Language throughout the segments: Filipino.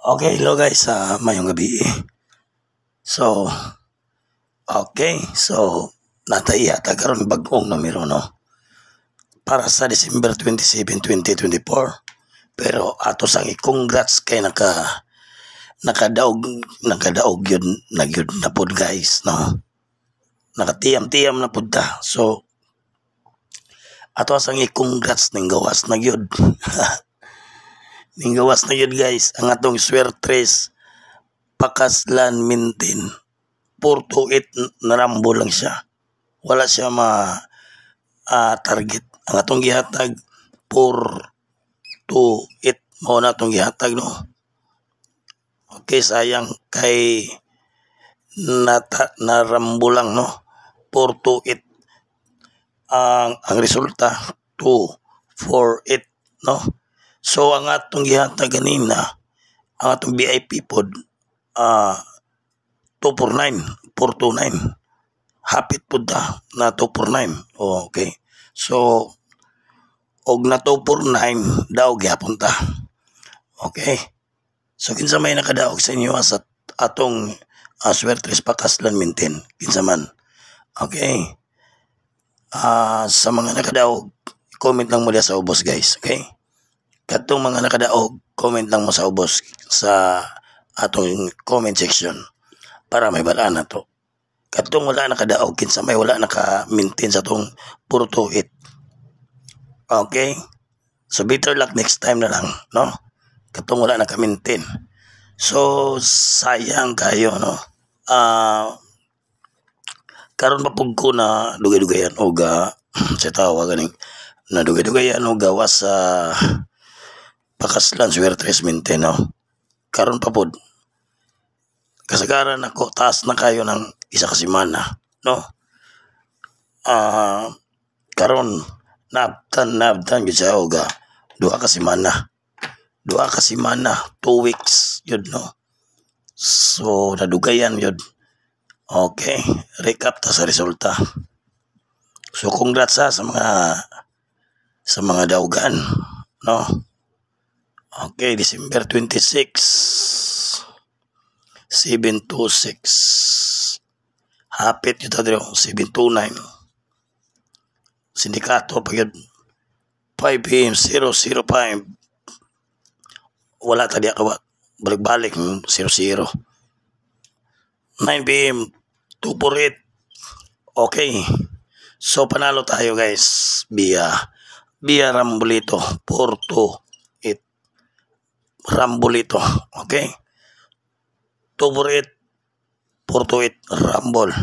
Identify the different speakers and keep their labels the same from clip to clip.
Speaker 1: Okay, hello guys, mayong gabi. So, okay, so nataiya ta karon bag-ong numero no para sa December 27, 2024. Pero ato sang i-congrats kay nakadaog yun nagyud na pod guys no. Nakatiyam-tiyam na pod ta. So ato sang i-congrats ning gawas na gyud. Ning gawas na gyud guys ang atong swertres Pakaslan Mintin 428 narambo lang siya. Wala siya target. Ang atong gihatag 428 mo na atong gihatag no. Okay, sayang kay narambo lang no. 428 ang resulta 248 no. So ang atong gihatag ganina ang atong VIP pod 249 429 hapit po ta na 249. Okay, so og na 249 daw gyapon ta. Okay, so kinsa may nakadaog sa inyo sa atong swertres Pakaslan Mintin kinsa man. Okay, sa mga nakadaog comment lang mo sa ubos guys. Okay, katong mga nakadaog comment lang mo sa ubos sa atong comment section para may balaan na to. Katong wala nakadaog kinsa may wala naka-maintain sa atong 428. Okay, so better luck next time na lang no. Katong wala naka-maintain, so sayang kayo no. Karon mapug ko na dugay-dugayan og sa tawa ganing na dugay-dugayan og gawas sa Pakaslan swertres Mintin no. Karon pa pod kasagaran ako taas na kayo ng isa ka semana no. Karon nabtan gyud sa og duha ka semana 2 weeks yun no. So nadugayan yun. Okay, recap ta sa resulta. So congrats sa mga daugan no. Okay, December 26 726 hapit yun ta 729 sindikato pag yun 5 PM 005 wala tadi ka balik 00 9 PM 248. Okay, so panalo tayo guys via Rambolito 428 Rambolito. Okay, 248 428 Rambol.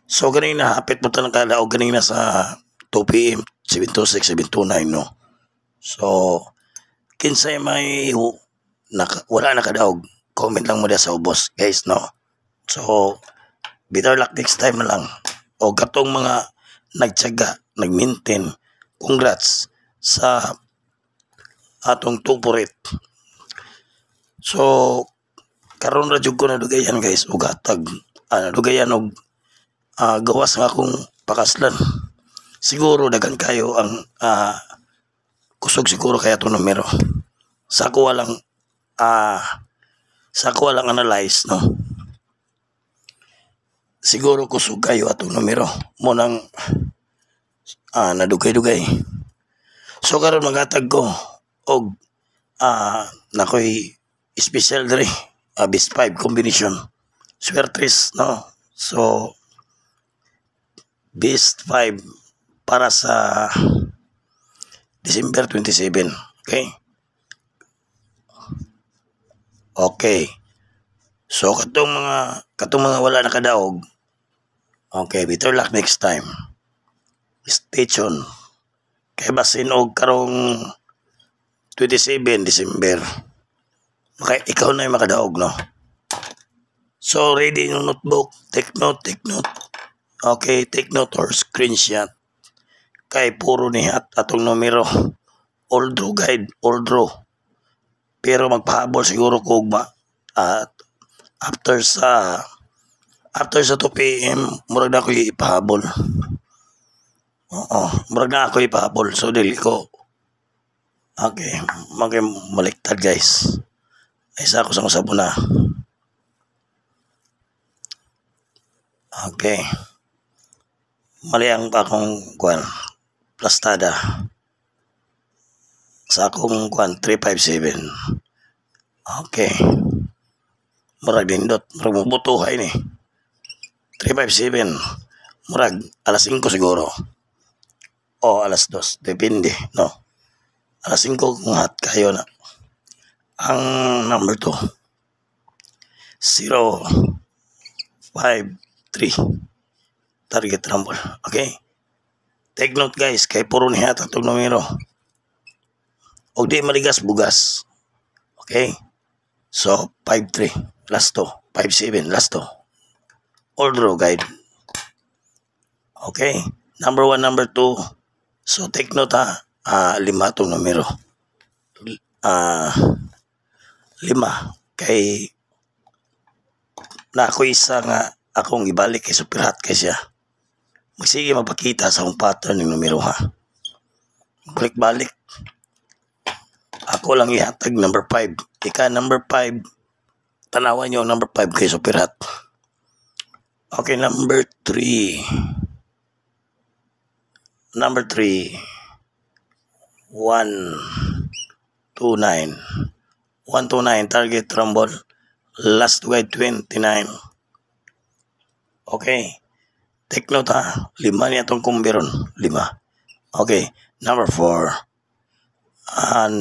Speaker 1: So ganina hapit mo ta nakalaog ganina sa 2 PM 726 729 no. So kinsay may wala nakadaog comment lang mo sa ubos guys no. So better luck next time na lang. O katong mga nagtiyaga nag-maintain, congrats sa atong 248. So karon ra jud ko na dugayan guys ug hatag dugayan og gawas nga akong Pakaslan. Siguro dagan kayo ang kusog siguro kaya itong numero. Sa ko walang analyze no. Siguro kusog kayo atong numero mo nang nadugay-dugay. So karon maghatag ko og nakoy special dre best 5 combination swertres no. So best 5 para sa December 27. Okay, okay, so katong mga wala nakadaog, okay, better luck next time. Stay tuned kay basin og karong 27 December okay, ikaw na yung makadaog no. So ready yung notebook, take note. Okay, take note or screenshot kay puro nihat atong numero all draw guide, all draw. Pero magpahabol siguro ko ba after sa 2 PM murag na ako ipahabol. Murag na ako ipahabol so dili ko okay, baliktad guys. Ay sa ako sa usabo na. Okay. Mali ang akong kuan plastada. Sa akong kuan 357. Okay. Murag dindot, murag mabutuhay ni. 357. Murag alas 5 siguro. O alas 2, depende, no. Alas 5 kung hat kayo na. Ang number 2 053 target rumble. Okay? Take note guys, kay puro niya itong numero. O di maligas bugas. Okay? So, 53 last 2, 57 last 2. All draw guide. Okay? Number 1, number 2. So, take note ha. 5 itong numero. 5. Kay na ako isa nga akong ibalik kay super hot kay siya. Magsige magpakita sa akong pattern ng numero ha. Balik-balik. Ako lang ihatag number 5. Ika number 5. Tanawan nyo number 5 kay super hot. Okay, number 3. Number 3. 129. 129 target rumble. Last guide 29. Okay. Take note ha. 5 niya itong kumbiron. 5. Okay. Number 4.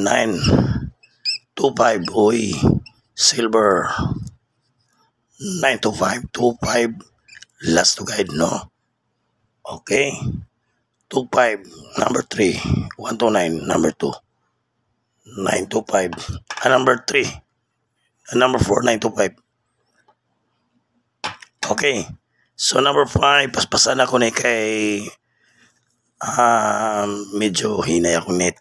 Speaker 1: 925. Uy. Silver. 925. 25. Last to guide, no? Okay. 25. Number 3. 129. Number 2. 925. Number 3. Number 4. 925. Okay. So number 5, paspasan ako ni kay medyo hinay ako net.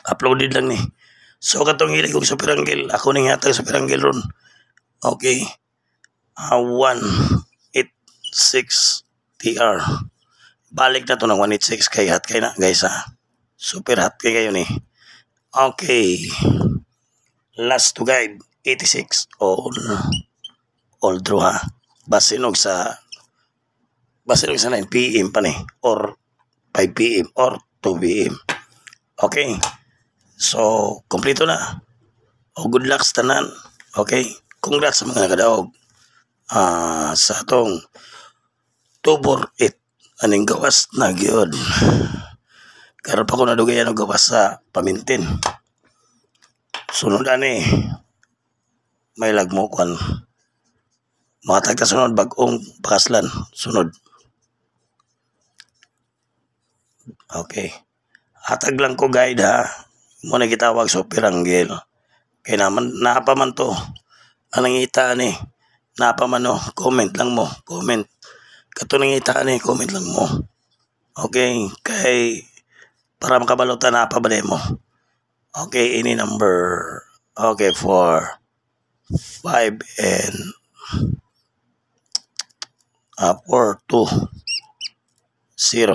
Speaker 1: Uploaded lang ni. So katong hilig kong super angle, ako nang hatag super angle ron. Okay. 186 TR. Balik na to ng 186 kay hot kay na guys ha. Super hot kay kayo ni. Okay. Last to guide 86 all draw ha. Basinog sa 9 PM pa ni or 5 PM or 2 PM. Okay. So, kompleto na. O good luck sa tanan. Okay. Congrats sa mga kadaog. Sa atong 248 aning gawas na gyud. Karon pa ko nadugayan og gawas sa pamintin. Sunod ani may lagmo kwan. Mga tagta sunod bagong pakaslan. Sunod. Okay. Hatag lang ko guide ha. Muna gitawag super angle. Kaya naman, napa man to. Anong ita ni? Napa man no? Comment lang mo. Comment. Kato nang ita ni, comment lang mo. Okay. Kay para makabalutan napa ba mo. Okay, ini number. Okay, 4, 5, and 4, 2, 0.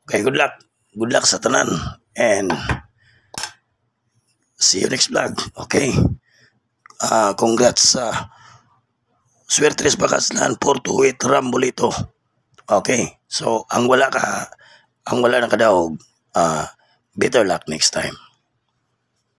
Speaker 1: Okay, good luck. Good luck sa tanan. And see you next vlog. Okay. Congrats sa Swertres Pakaslan 428 Rumble ito. Okay. So, ang wala na kadaog, better luck next time.